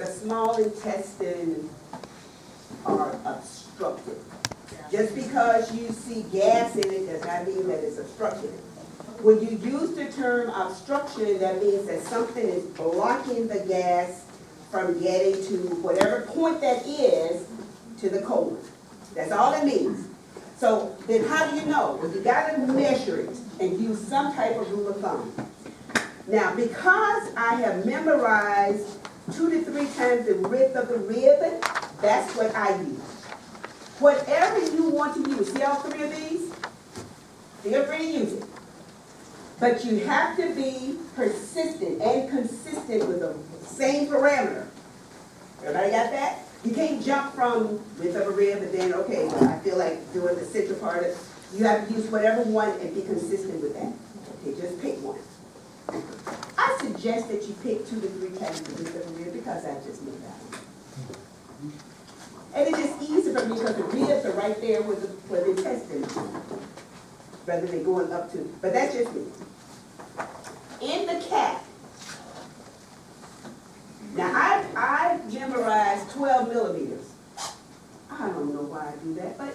the small intestine are obstructed. Just because you see gas in it does not mean that it's obstructed. When you use the term obstruction, that means that something is blocking the gas from getting to whatever point that is to the colon. That's all it means. So then how do you know? Well, you got to measure it and use some type of rule of thumb. Now, because I have memorized 2 to 3 times the width of the rib, that's what I use. Whatever you want to use, see all 3 of these? Feel free to use it. But you have to be persistent and consistent with the same parameter. Everybody got that? You can't jump from width of a rib and then, okay, well, I feel like doing the central part of it. You have to use whatever one and be consistent with that. Okay, just pick one. I suggest that you pick 2 to 3 times the width of a rib because I just knew that. And it's just easy for me because the ribs are right there where the intestines are, rather than going up to, but that's just me. In the cat, now I memorized 12 millimeters. I don't know why I do that, but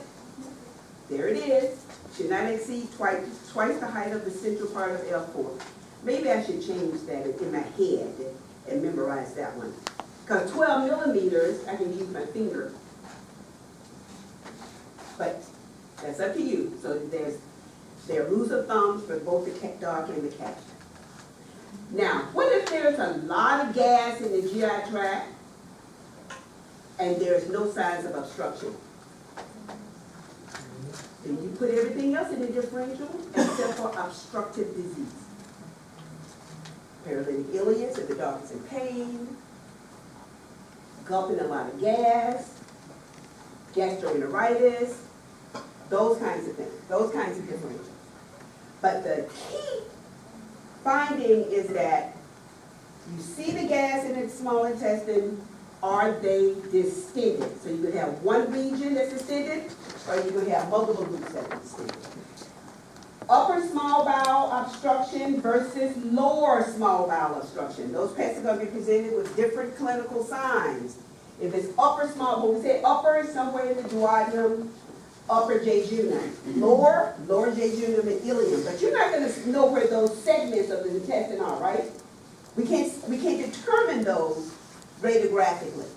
there it is. Should not exceed twice the height of the central part of L4. Maybe I should change that in my head and memorize that one. Because 12 millimeters, I can use my finger. But that's up to you. So there are rules of thumb for both the dog and the cat. Now, what if there's a lot of gas in the GI tract and there's no signs of obstruction? Then you put everything else in the differential except for obstructive disease. Paralytic ileus if the dog is in pain, gulping a lot of gas, gastroenteritis, those kinds of things, those kinds of differentials. But the key finding is that you see the gas in the small intestine, are they distended? So you could have one region that's distended, or you could have multiple groups that are distended. Upper small bowel obstruction versus lower small bowel obstruction. Those pets are going to be presented with different clinical signs. If it's upper small, when we say upper, somewhere in the duodenum, upper jejunum. Lower jejunum and ileum. But you're not going to know where those segments of the intestine are, right? We can't determine those radiographically.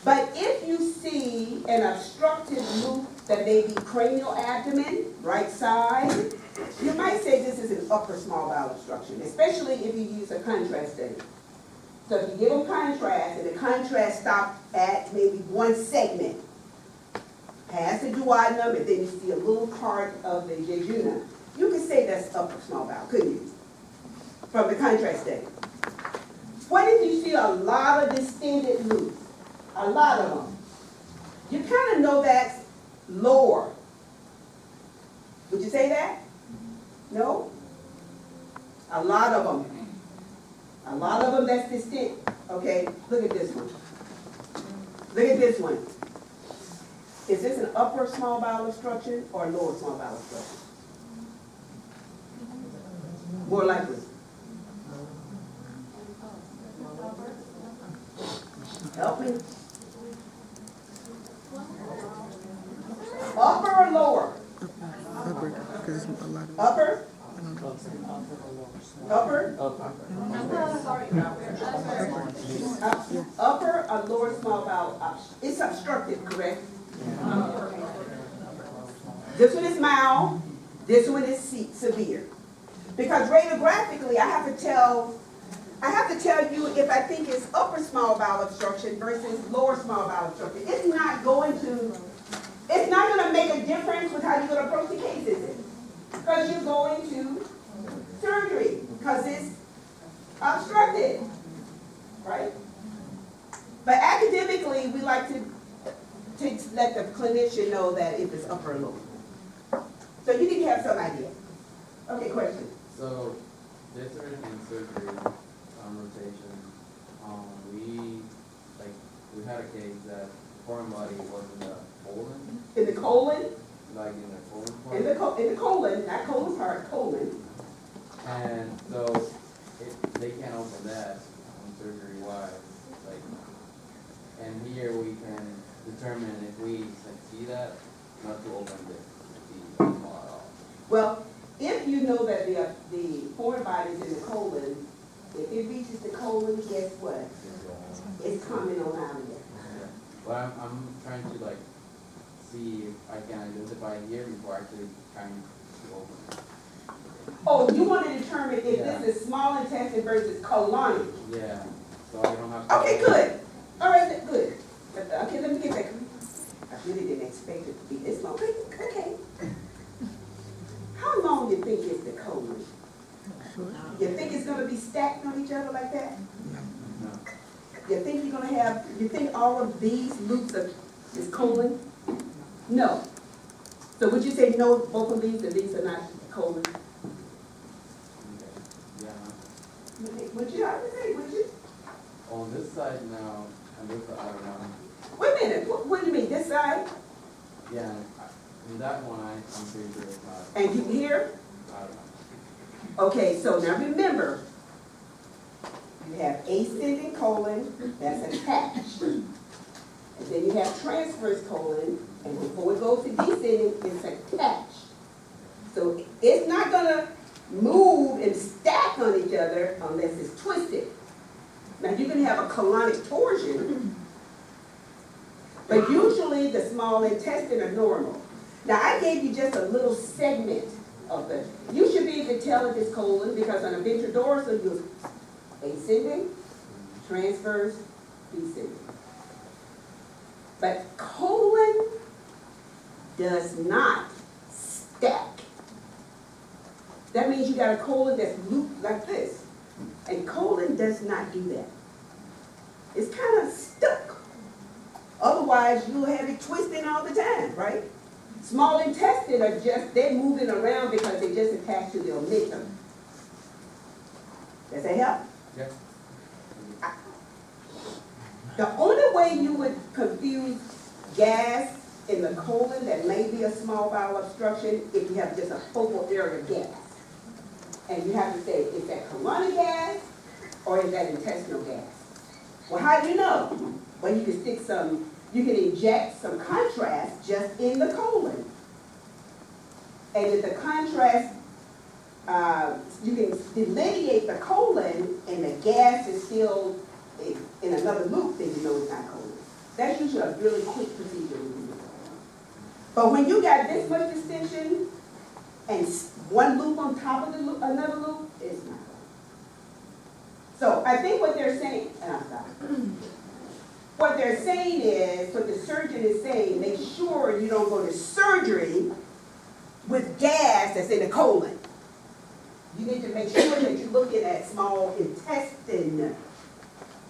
But if you see an obstructed loop that may be cranial abdomen, right side, you might say this is an upper small bowel obstruction, especially if you use a contrast study. So if you give them contrast, and the contrast stops at maybe one segment, past the duodenum, and then you see a little part of the jejunum, you could say that's upper small bowel, couldn't you? From the contrast study. What if you see a lot of distended loops? A lot of them. You kind of know that's lower. Would you say that? No? A lot of them. A lot of them that's distinct. Okay, look at this one. Look at this one. Is this an upper small bowel obstruction or a lower small bowel obstruction? More likely. Help me. Upper or lower? Upper, because it's a lot of... Upper? Upper? Upper or lower small bowel? It's obstructed, correct? This one is mild. This one is severe. Because radiographically, I have to tell you if I think it's upper small bowel obstruction versus lower small bowel obstruction. It's not going to make a difference with how you're going to approach the case, is it? Because you're going to surgery, because it's obstructed, right? But academically, we like to let the clinician know that if it's upper or lower. So you need to have some idea. Okay, question. So, different in surgery, rotation, we had a case that the foreign body was in the colon. In the colon? Like in the colon part? In the colon, not colon part, colon. And so, they can't open that surgery-wise. Like, and here we can determine if we see that, not to open the small at all. Well, if you know that the foreign body is in the colon, if it reaches the colon, guess what? It's coming on out of there. But I'm trying to like see if I can identify it here before actually trying to open it. Oh, you want to determine if Yeah. this is small intestine versus colonic? Yeah, so I don't have to. Okay, good. All right, good. Okay, let me get back. I really didn't expect it to be this long. Okay. How long you think is the colon? Short. You think it's gonna be stacked on each other like that? No. You think you're gonna have, you think all of these loops is colon? No. So would you say no, both of these, and these are not colon? Okay. Yeah. Would you, I would say, would you? On this side now, and this side, I don't know. Wait a minute, what do you mean, this side? Yeah, in that one, I'm pretty sure it's not. And you here? I don't know. Okay, so now remember, you have ascending colon that's attached. And then you have transverse colon, and before it goes to descending, it's attached. So it's not gonna move and stack on each other unless it's twisted. Now you can have a colonic torsion, but usually the small intestine are normal. Now I gave you just a little segment of the, you should be able to tell if it's colon because on a ventrodorsal you're ascending, transverse, descending. But colon does not stack. That means you got a colon that's looped like this. And colon does not do that. It's kind of stuck. Otherwise, you'll have it twisting all the time, right? Small intestine are just, they're moving around because they just attach to the omentum. Does that help? Yes. The only way you would confuse gas in the colon that may be a small bowel obstruction if you have just a focal area gas. And you have to say, is that colonic gas or is that intestinal gas? Well, how do you know? Well, you can stick some, you can inject some contrast just in the colon. And if the contrast, you can delineate the colon and the gas is still in another loop, then you know it's not colon. That's usually a really quick procedure. But when you got this much distension and one loop on top of the loop, another loop, it's not. So I think what they're saying, and I'm sorry. What they're saying is, what the surgeon is saying, make sure you don't go to surgery with gas that's in the colon. You need to make sure that you're looking at small intestine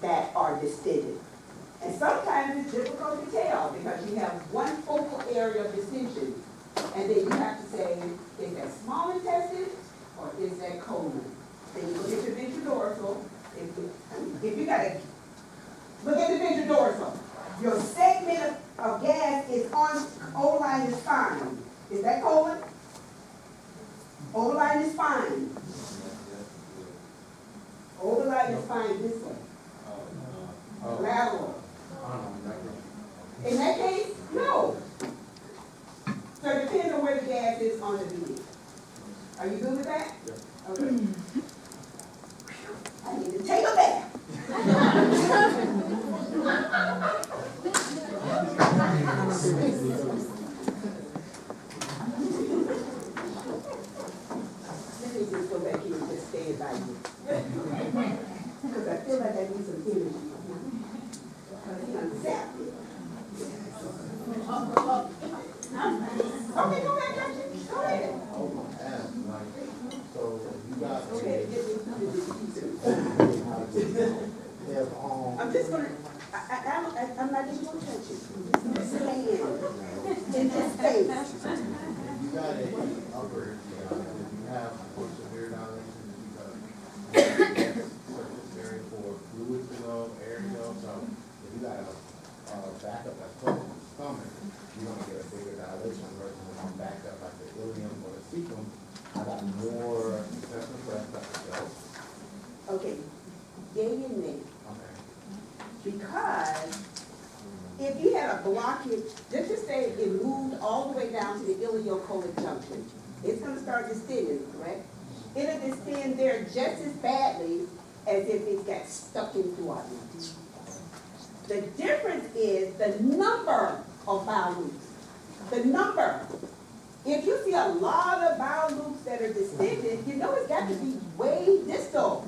that are distended. And sometimes it's difficult to tell because you have one focal area of distension. And then you have to say, is that small intestine or is that colon? Then you look at the ventrodorsal. If you got to look at the ventrodorsal, your segment of gas is on overlying the spine. Is that colon? Overlying the spine. Overlying the spine this way. Lateral. In that case, no. So it depends on where the gas is on the VD. Are you good with that? Yes. Okay. I need to take a bath. Let me just go back here and just stand by you. Because I feel like I need some energy. Because he done zapped it. Okay, go ahead, Gretchen. Go ahead. So you got Go ahead, get I'm just gonna, I'm not even gonna touch it. I'm just gonna stand in this space. you got a upper, you have for severe dilation, you got surface area for fluids to go, air to go. So if you got a backup that's close to the stomach, you're gonna get a bigger dilation versus one backup like the ileum or the cecum. I got more intestinal breath that cells. Okay, yay and nay. Okay. Because if you had a blockage, just to say it moved all the way down to the ileocolon junction, it's gonna start distending, correct? It'll distend there just as badly as if it got stuck in through our loops. The difference is the number of bowel loops. The number. If you see a lot of bowel loops that are distended, you know it's got to be way distal.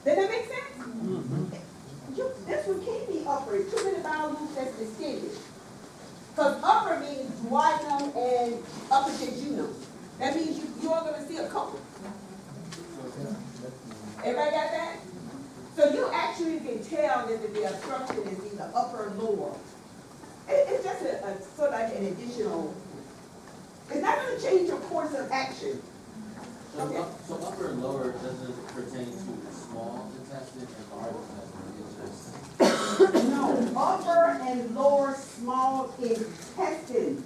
Does that make sense? This one can't be upper. Too many bowel loops that's distended. Because upper means duodenum and upper jejunum. That means you are going to see a colon. Everybody got that? So you actually can tell that the obstruction is either upper or lower. It's just a sort of like an additional, it's not going to change your course of action. Okay. So upper and lower doesn't pertain to small intestine and large intestine? No, upper and lower small intestine.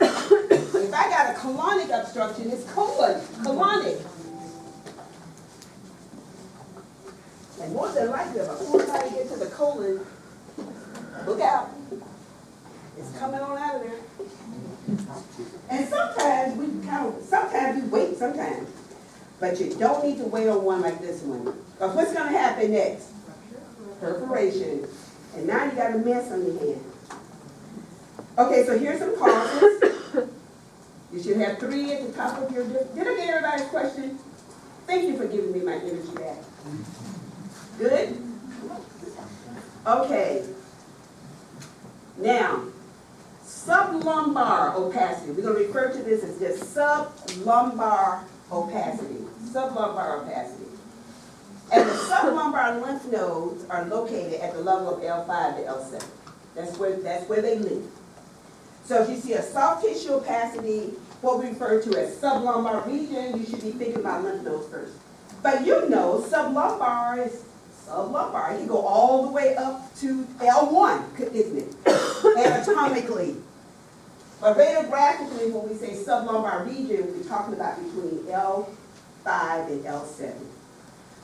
If I got a colonic obstruction, it's colonic. And more than likely, if I pull try to get to the colon, look out. It's coming on out of there. And sometimes we wait sometimes. But you don't need to wait on one like this one. Because what's going to happen next? Perforation. And now you got a mess on your hand. Okay, so here's some causes. You should have 3 at the top of your list. Did I get everybody's question? Thank you for giving me my energy back. Good? Okay. Now, sublumbar opacity. We're going to refer to this as just sublumbar opacity. Sublumbar opacity. And the sublumbar lymph nodes are located at the level of L5 to L7. That's where they live. So if you see a soft tissue opacity, what we refer to as sublumbar region, you should be thinking about lymph nodes first. But you know, sublumbar is sublumbar. You can go all the way up to L1, isn't it? Anatomically. But radiographically, when we say sublumbar region, we're talking about between L5 and L7.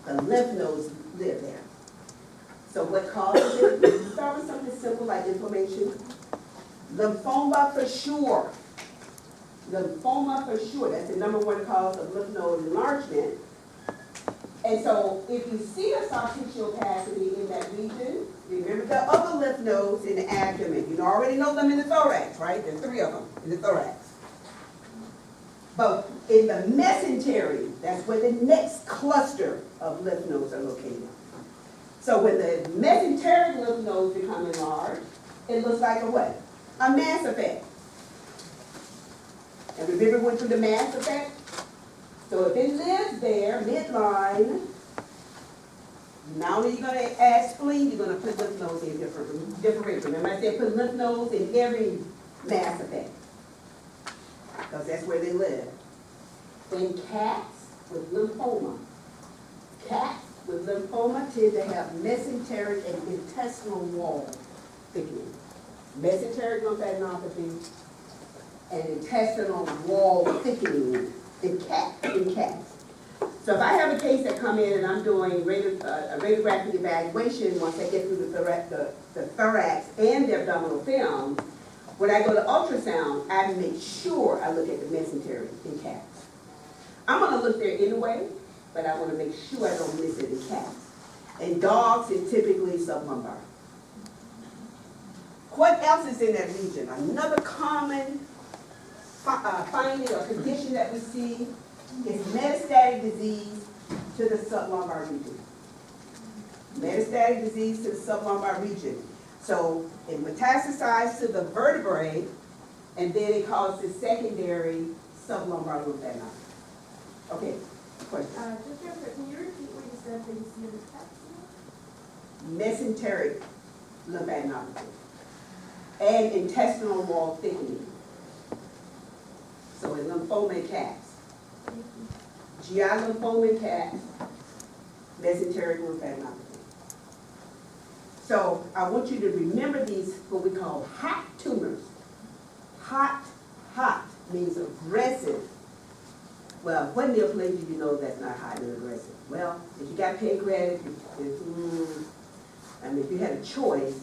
The lymph nodes live there. So what causes it? We start with something simple like inflammation. Lymphoma for sure. Lymphoma for sure. That's the #1 cause of lymph node enlargement. And so if you see a soft tissue opacity in that region, remember the other lymph nodes in the abdomen. You already know them in the thorax, right? There's 3 of them in the thorax. But in the mesentery, that's where the next cluster of lymph nodes are located. So when the mesenteric lymph nodes become enlarged, it looks like a what? A mass effect. And remember we went through the mass effect? So if it lives there, midline, not only are you going to add spleen, you're going to put lymph nodes in different. Remember I said put lymph nodes in every mass effect. Because that's where they live. In cats with lymphoma, tend to have mesenteric and intestinal wall thickening. Mesenteric lymphadenopathy and intestinal wall thickening in cats. So if I have a case that come in and I'm doing a radiographic evaluation, once I get through the thorax and the abdominal film, when I go to ultrasound, I make sure I look at the mesentery in cats. I'm going to look there anyway, but I want to make sure I don't miss it in cats. In dogs, it's typically sublumbar. What else is in that region? Another common finding or condition that we see is metastatic disease to the sublumbar region. Metastatic disease to the sublumbar region. So it metastasizes to the vertebrae, and then it causes secondary sublumbar lymphadenopathy. Okay, question. Can you repeat what you said that you see in the text? Mesenteric lymphadenopathy and intestinal wall thickening. So in lymphoma in cats, GI lymphoma in cats, mesenteric lymphadenopathy. So I want you to remember these, what we call hot tumors. Hot means aggressive. Well, what neoplasia you know that's not hot and aggressive? Well, if you got pancreatic, I'm mean, if you had a choice,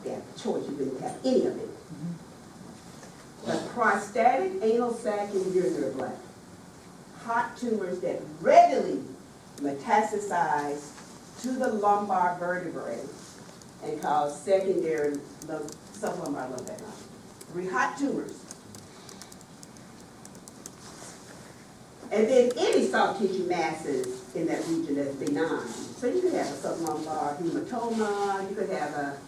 you wouldn't have any of it. But prostatic, anal sac, and urinary bladder, hot tumors that readily metastasize to the lumbar vertebrae and cause secondary sublumbar lymphadenopathy. 3 hot tumors. And then any soft tissue masses in that region that's benign. So you could have a sublumbar hematoma, you could have a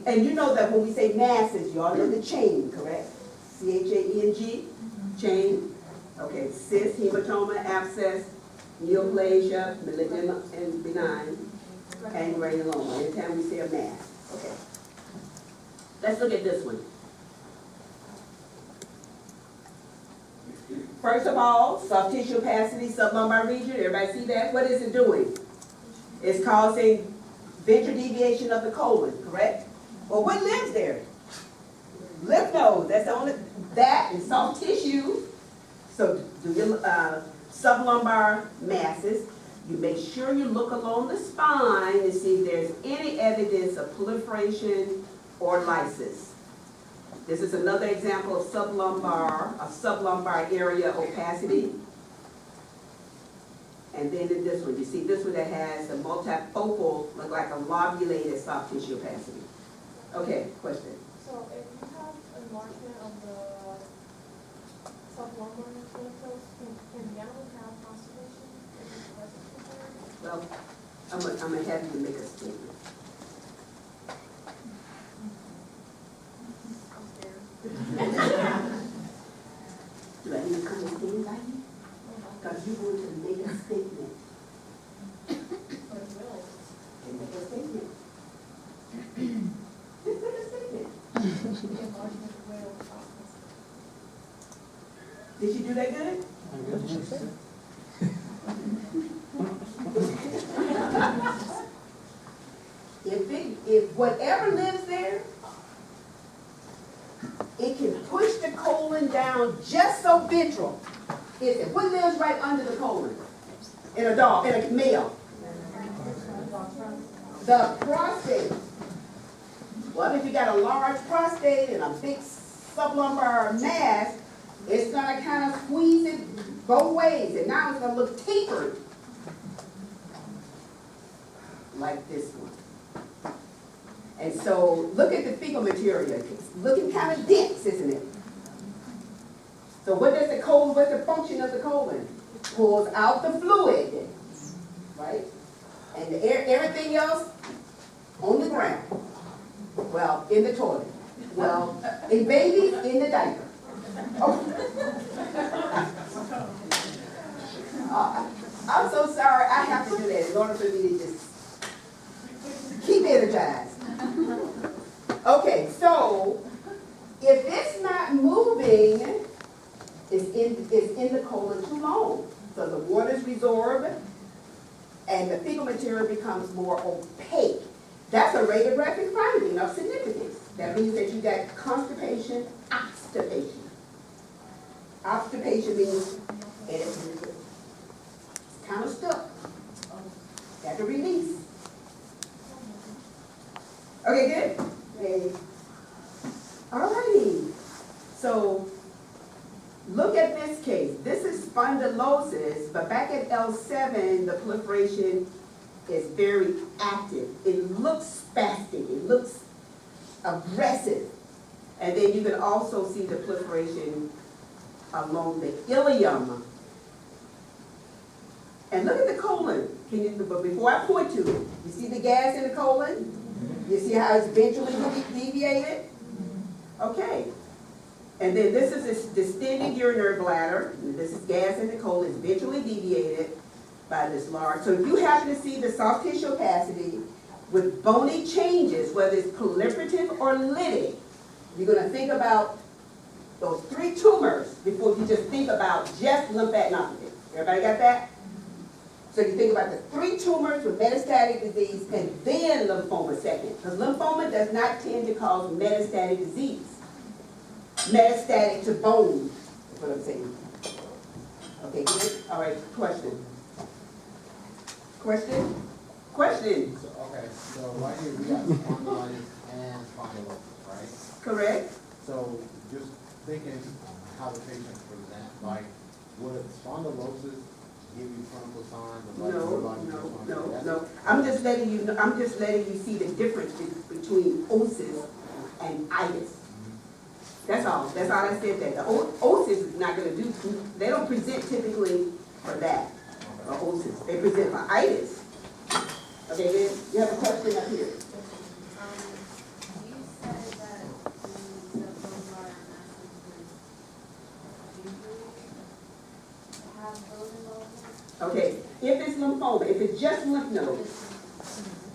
and you know that when we say masses, you all know the chain, correct? C-H-A-E-N-G, chain. Okay, cyst, hematoma, abscess, neoplasia, malignant and benign, and granuloma. Anytime we say a mass. Okay. Let's look at this one. First of all, soft tissue opacity, sublumbar region. Everybody see that? What is it doing? It's causing ventral deviation of the colon, correct? Well, what lives there? Lymph nodes. That's the only, that and soft tissue. So do your sublumbar masses. You make sure you look along the spine to see if there's any evidence of proliferation or lysis. This is another example of sublumbar area opacity. And then in this one, you see this one that has the multifocal, look like a lobulated soft tissue opacity. Okay, question. So if you have enlargement of the sublumbar lymph nodes, can the animal have constipation? Well, I'm gonna have you make a statement. I'm scared. Do I need to come and stand by you? Because you want to make a statement. But it will. And make a statement. Just make a statement. The enlargement will cause constipation. Did she do that good? If whatever lives there, it can push the colon down just so ventral. What lives right under the colon? In a dog, in a male? The prostate. Well, if you got a large prostate and a big sublumbar mass, it's gonna kind of squeeze it both ways, and now it's gonna look tapered. Like this one. And so, look at the fecal material. It's looking kind of dense, isn't it? So what does the colon, what's the function of the colon? Pulls out the fluid, right? And everything else on the ground. Well, in the toilet. Well, in babies, in the diaper. Oh. I'm so sorry, I have to do that in order for me to just keep energized. Okay, so if it's not moving, it's in the colon too long. So the water's resorbed and the fecal material becomes more opaque. That's a radiographic finding of significance. That means that you got constipation, obstipation. Obstipation means it's kind of stuck. Got to release. Okay, good? Okay. Alrighty. So look at this case. This is spondylosis, but back at L7, the proliferation is very active. It looks spastic. It looks aggressive. And then you can also see the proliferation along the ileum. And look at the colon. But before I point to it, you see the gas in the colon? You see how it's ventrally deviated? Okay. And then this is this distended urinary bladder. This is gas in the colon. It's ventrally deviated by this large. So if you happen to see the soft tissue opacity with bony changes, whether it's proliferative or lytic, you're going to think about those 3 tumors before you just think about just lymphadenopathy. Everybody got that? So you think about the 3 tumors with metastatic disease and then lymphoma second. Because lymphoma does not tend to cause metastatic disease. Metastatic to bone is what I'm saying. Okay, good? All right, question. Question? Question, So, okay, so right here, we got spondylitis and spondylosis, right? correct? So just thinking how the patient presents, like, would spondylosis give you clinical signs of like? your body dysfunction? No. I'm just letting you see the difference between osis and itis. That's all I said that. The osis is not gonna do, they don't present typically for that, for osis. They present for itis. Okay, then, you have a question up here. You said that the lumbar masses would usually have those involved? Okay, if it's lymphoma, if it's just lymph nodes,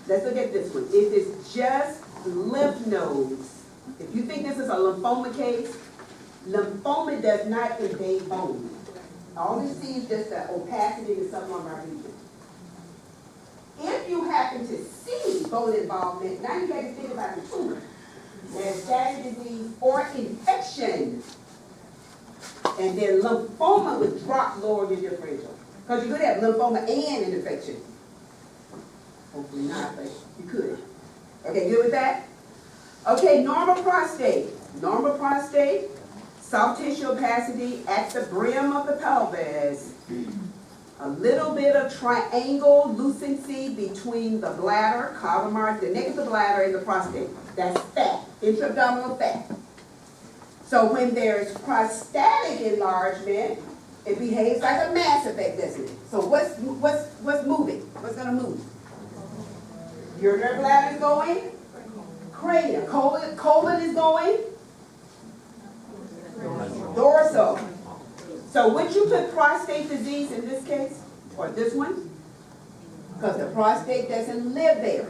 let's look at this one. If it's just lymph nodes, if you think this is a lymphoma case, lymphoma does not invade bone. All you see is just the opacity in the sublumbar region. If you happen to see bone involvement, now you got to think about the tumor. Metastatic disease or infection. And then lymphoma would drop lower your differential. Because you could have lymphoma and an infection. Hopefully not, but you could. Okay, good with that? Okay, normal prostate. Normal prostate, soft tissue opacity at the brim of the pelvis. A little bit of triangle lucency between the bladder, column the neck of the bladder, and the prostate. That's fat, intra-abdominal fat. So when there's prostatic enlargement, it behaves like a Mass Effect, doesn't it? So what's moving? What's gonna move? Urinary bladder is going. Cranium. Colon is going. Dorsal. So would you put prostate disease in this case? Or this one? Because the prostate doesn't live there.